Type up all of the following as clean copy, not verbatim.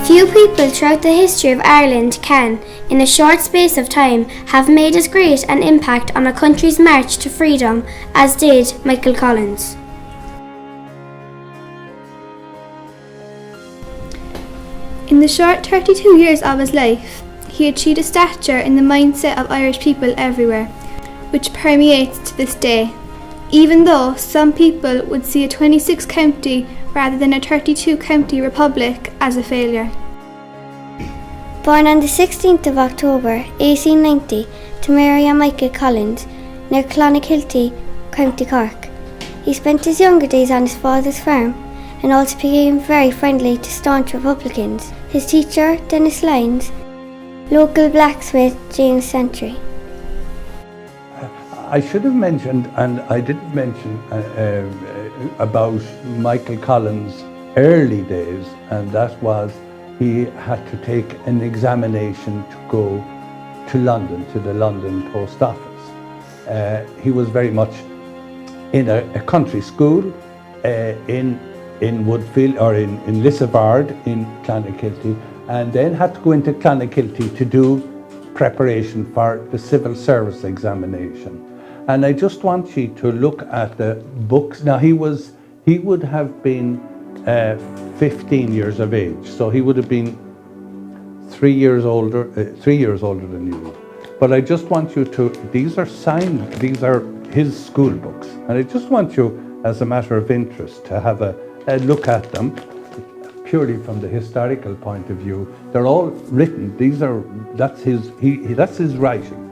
Few people throughout the history of Ireland can, in a short space of time, have made as great an impact on a country's march to freedom as did Michael Collins. In the short 32 years of his life, he achieved a stature in the mindset of Irish people everywhere, which permeates to this day, even though some people would see a 26-county rather than a 32-county republic as a failure. Born on the 16th of October 1890 to Mary and Michael Collins, near Clonakilty, County Cork, he spent his younger days on his father's farm and also became very friendly to staunch Republicans, his teacher Dennis Lyons, local blacksmith James Santry. I should have mentioned, and I didn't mention, about Michael Collins' early days, and that was he had to take an examination to go to London, to the London Post Office. He was very much in a country school in Woodfield, or in Lissabard in Clonakilty, and then had to go into Clonakilty to do preparation for the civil service examination. And I just want you to look at the books. Now he would have been 15 years of age, so he would have been 3 years older than you. But I just want you to, these are signed, these are his school books, and I just want you, as a matter of interest, to have a look at them purely from the historical point of view. They're all written. That's his writing. That's his writing.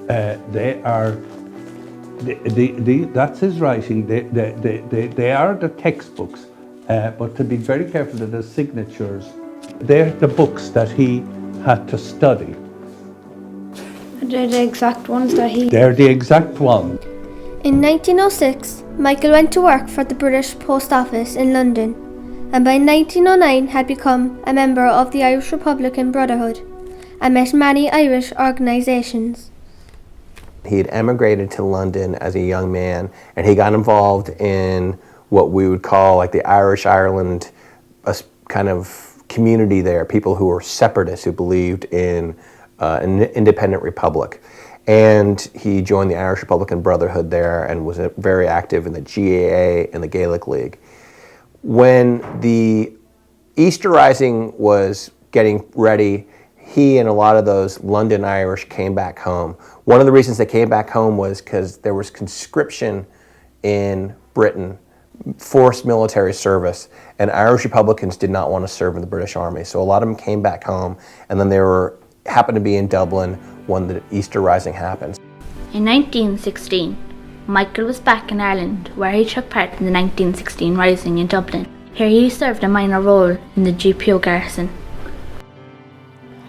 They are the textbooks, but to be very careful of the signatures. They're the books that he had to study. They're the exact ones that he... They're the exact ones. In 1906, Michael went to work for the British Post Office in London, and by 1909 had become a member of the Irish Republican Brotherhood and met many Irish organisations. He had emigrated to London as a young man, and he got involved in what we would call like the Irish Ireland, a kind of community there, people who were separatists who believed in an independent republic. And he joined the Irish Republican Brotherhood there and was very active in the GAA and the Gaelic League. When the Easter Rising was getting ready, he and a lot of those London Irish came back home. One of the reasons they came back home was because there was conscription in Britain, forced military service, and Irish Republicans did not want to serve in the British Army. So a lot of them came back home, and then they happened to be in Dublin when the Easter Rising happened. In 1916, Michael was back in Ireland, where he took part in the 1916 Rising in Dublin. Here he served a minor role in the GPO garrison.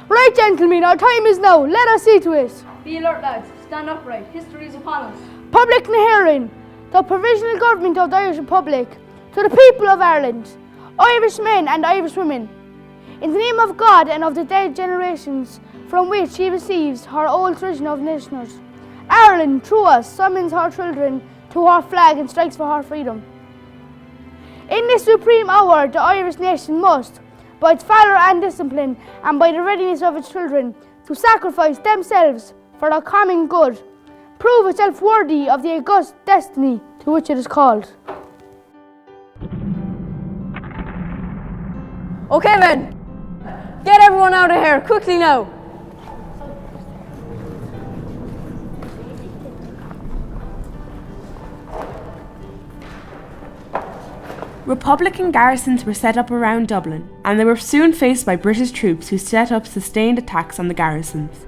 Right, gentlemen, our time is now. Let us see to it. Be alert, lads. Stand upright. History is upon us. Public hearing. The Provisional Government of the Irish Republic, to the people of Ireland, Irish men and Irish women, in the name of God and of the dead generations from which he receives her old tradition of nationhood, Ireland, through us, summons her children to her flag and strikes for her freedom. In this supreme hour, the Irish nation must, by its valour and discipline, and by the readiness of its children, to sacrifice themselves for the common good, prove itself worthy of the august destiny to which it is called. Okay, men, get everyone out of here, quickly now. Republican garrisons were set up around Dublin, and they were soon faced by British troops who set up sustained attacks on the garrisons.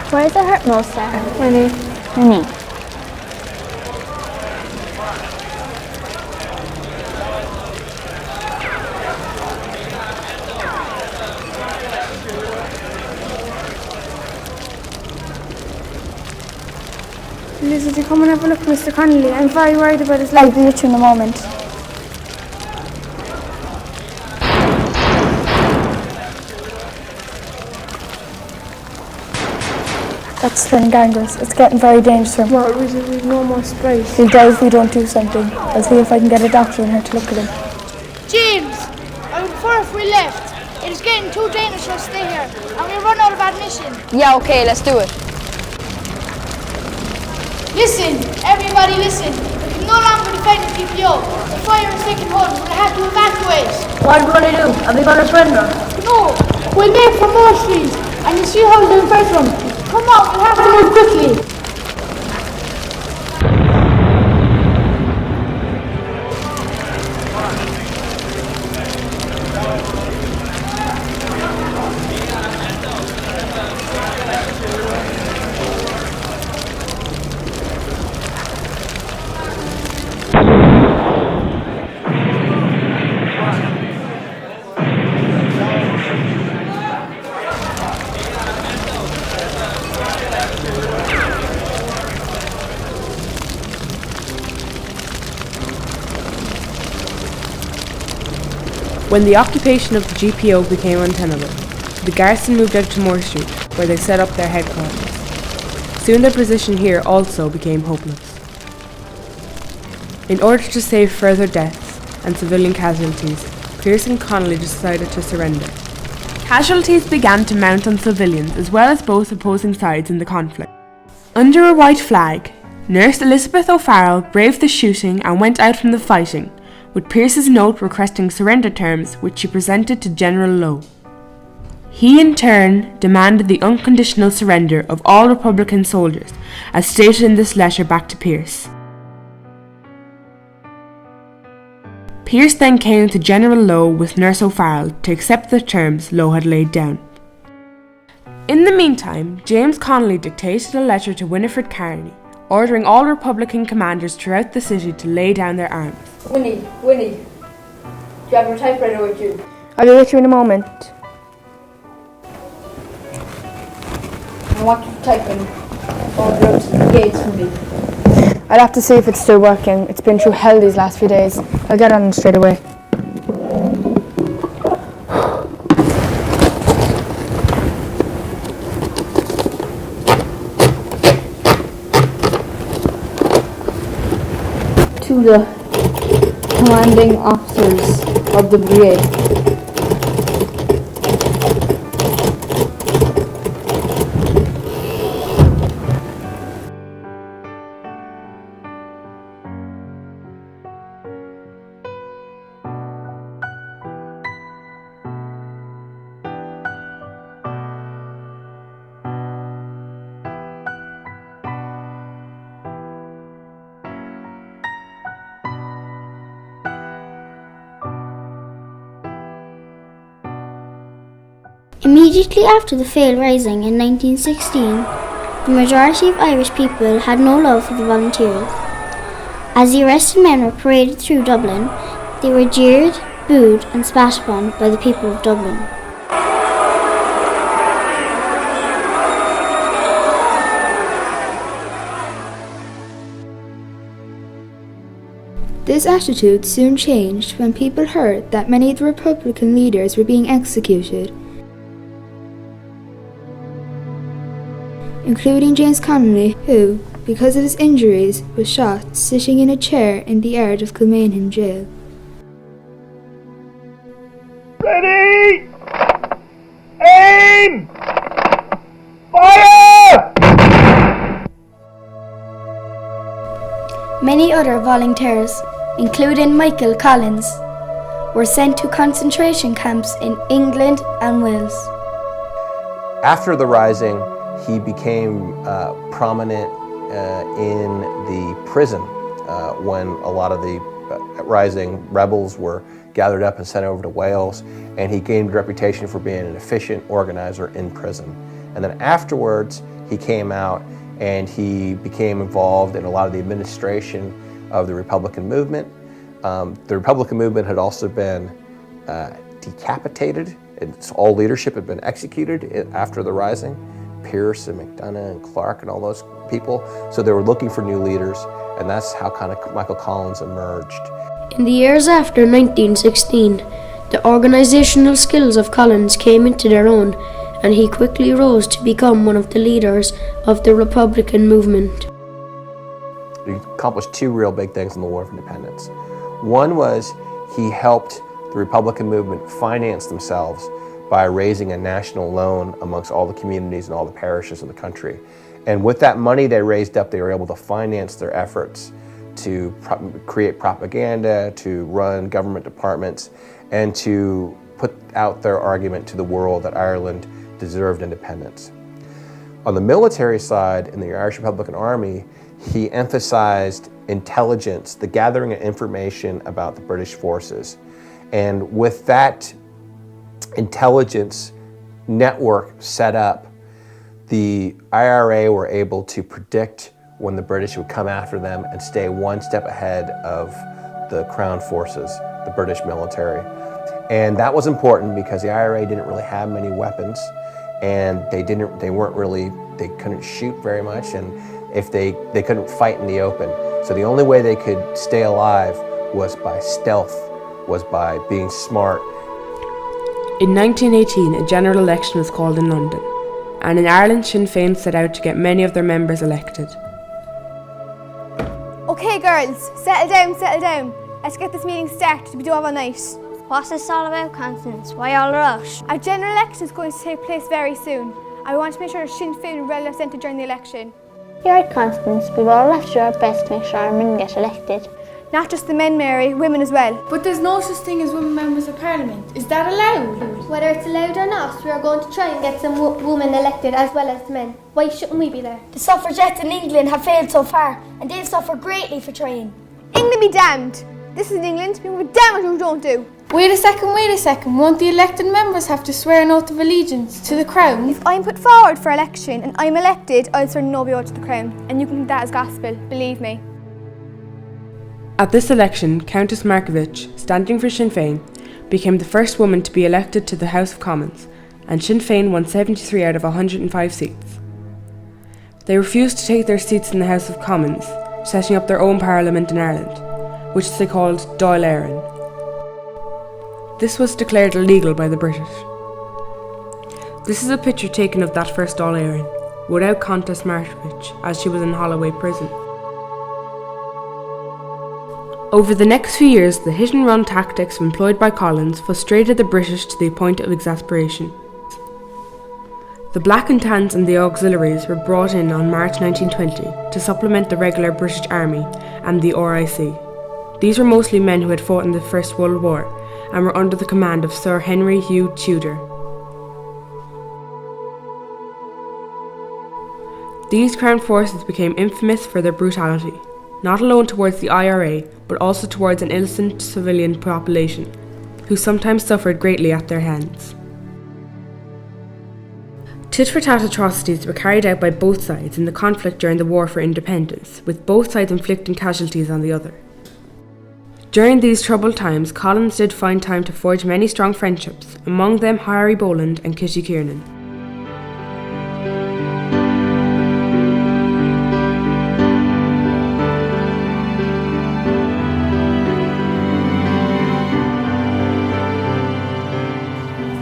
Where does it hurt most, Sarah? My knee. Your knee. Liz, would you come and have a look at Mr. Connolly? I'm very worried about his life. I'll be with you in a moment. That's turning dangerous. It's getting very dangerous for him. Well, we've no more space. He'll die if we don't do something. I'll see if I can get a doctor in here to look at him. James, I would prefer if we left. It is getting too dangerous to stay here, and we'll run out of admission. Yeah, okay, let's do it. Listen, everybody listen. We can no longer defend the PPO. The fire is taking hold. We'll have to evacuate. What are we going to do? Are we going to surrender? No, we'll make for more streets, and you see how we'll fight them. Come on, we'll have to move quickly. When the occupation of the GPO became untenable, the garrison moved out to Moore Street, where they set up their headquarters. Soon their position here also became hopeless. In order to save further deaths and civilian casualties, Pearse and Connolly decided to surrender. Casualties began to mount on civilians as well as both opposing sides in the conflict. Under a white flag, Nurse Elizabeth O'Farrell braved the shooting and went out from the fighting, with Pearse's note requesting surrender terms, which she presented to General Lowe. He in turn demanded the unconditional surrender of all Republican soldiers, as stated in this letter back to Pearse. Pearse then came to General Lowe with Nurse O'Farrell to accept the terms Lowe had laid down. In the meantime, James Connolly dictated a letter to Winifred Carney, ordering all Republican commanders throughout the city to lay down their arms. Winnie, do you have your typewriter with you? I'll be with you in a moment. I want you to type in all the gates for me. I'll have to see if it's still working. It's been through hell these last few days. I'll get on it straight away. To the commanding officers of the brigade. Immediately after the failed rising in 1916, the majority of Irish people had no love for the volunteers. As the arrested men were paraded through Dublin, they were jeered, booed and spat upon by the people of Dublin. This attitude soon changed when people heard that many of the Republican leaders were being executed, including James Connolly, who, because of his injuries, was shot sitting in a chair in the yard of Kilmainham jail. Ready! Aim! Fire! Many other volunteers, including Michael Collins, were sent to concentration camps in England and Wales. After the Rising, he became prominent in the prison when a lot of the Rising rebels were gathered up and sent over to Wales, and he gained a reputation for being an efficient organizer in prison. And then afterwards, he came out and he became involved in a lot of the administration of the Republican movement. The Republican movement had also been decapitated. All leadership had been executed after the Rising. Pearce and McDonough and Clark and all those people. So they were looking for new leaders, and that's how kind of Michael Collins emerged. In the years after 1916, the organisational skills of Collins came into their own, and he quickly rose to become one of the leaders of the Republican movement. He accomplished two real big things in the War of Independence. One was he helped the Republican movement finance themselves by raising a national loan amongst all the communities and all the parishes of the country. And with that money they raised up, they were able to finance their efforts to create propaganda, to run government departments, and to put out their argument to the world that Ireland deserved independence. On the military side, in the Irish Republican Army, he emphasized intelligence, the gathering of information about the British forces. And with that intelligence network set up, the IRA were able to predict when the British would come after them and stay one step ahead of the Crown forces, the British military. And that was important because the IRA didn't really have many weapons, and they couldn't shoot very much, and if they couldn't fight in the open. So the only way they could stay alive was by stealth, was by being smart. In 1918, a general election was called in London, and in Ireland Sinn Féin set out to get many of their members elected. Okay girls, settle down. Let's get this meeting started. We don't have a night. What's this all about, Constance? Why all the rush? Our general election is going to take place very soon. I want to make sure Sinn Féin are well represented during the election. You're right, Constance. We've all have to do our best to make sure our men get elected. Not just the men, Mary, women as well. But there's no such thing as women members of Parliament. Is that allowed? Whether it's allowed or not, we are going to try and get some women elected as well as the men. Why shouldn't we be there? The suffragettes in England have failed so far, and they've suffered greatly for trying. England be damned. This is England. We will be damned what we don't do. Wait a second. Won't the elected members have to swear an oath of allegiance to the Crown? If I'm put forward for election and I'm elected, I'll swear no oath to the Crown. And you can take that as gospel, believe me. At this election, Countess Markievicz, standing for Sinn Féin, became the first woman to be elected to the House of Commons, and Sinn Féin won 73 out of 105 seats. They refused to take their seats in the House of Commons, setting up their own parliament in Ireland, which they called Dáil Éireann. This was declared illegal by the British. This is a picture taken of that first Dáil Éireann, without Countess Markievicz, as she was in Holloway prison. Over the next few years, the hit-and-run tactics employed by Collins frustrated the British to the point of exasperation. The Black and Tans and the auxiliaries were brought in on March 1920 to supplement the regular British Army and the RIC. These were mostly men who had fought in the First World War and were under the command of Sir Henry Hugh Tudor. These Crown forces became infamous for their brutality, not alone towards the IRA, but also towards an innocent civilian population, who sometimes suffered greatly at their hands. Tit-for-tat atrocities were carried out by both sides in the conflict during the War for Independence, with both sides inflicting casualties on the other. During these troubled times, Collins did find time to forge many strong friendships, among them Harry Boland and Kitty Kiernan.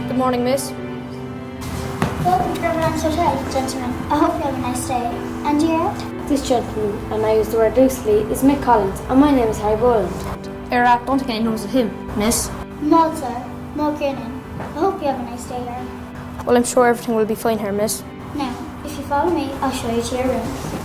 Good morning, miss. Welcome to Everyone's Hotel, gentlemen. I hope you have a nice day. And you? This gentleman, and I use the word loosely, is Mick Collins, and my name is Harry Boland. Don't think anyone knows of him, miss. Maud, sir. Maud Kiernan. I hope you have a nice day, Harry. Well, I'm sure everything will be fine here, miss. Now, if you follow me, I'll show you to your rooms.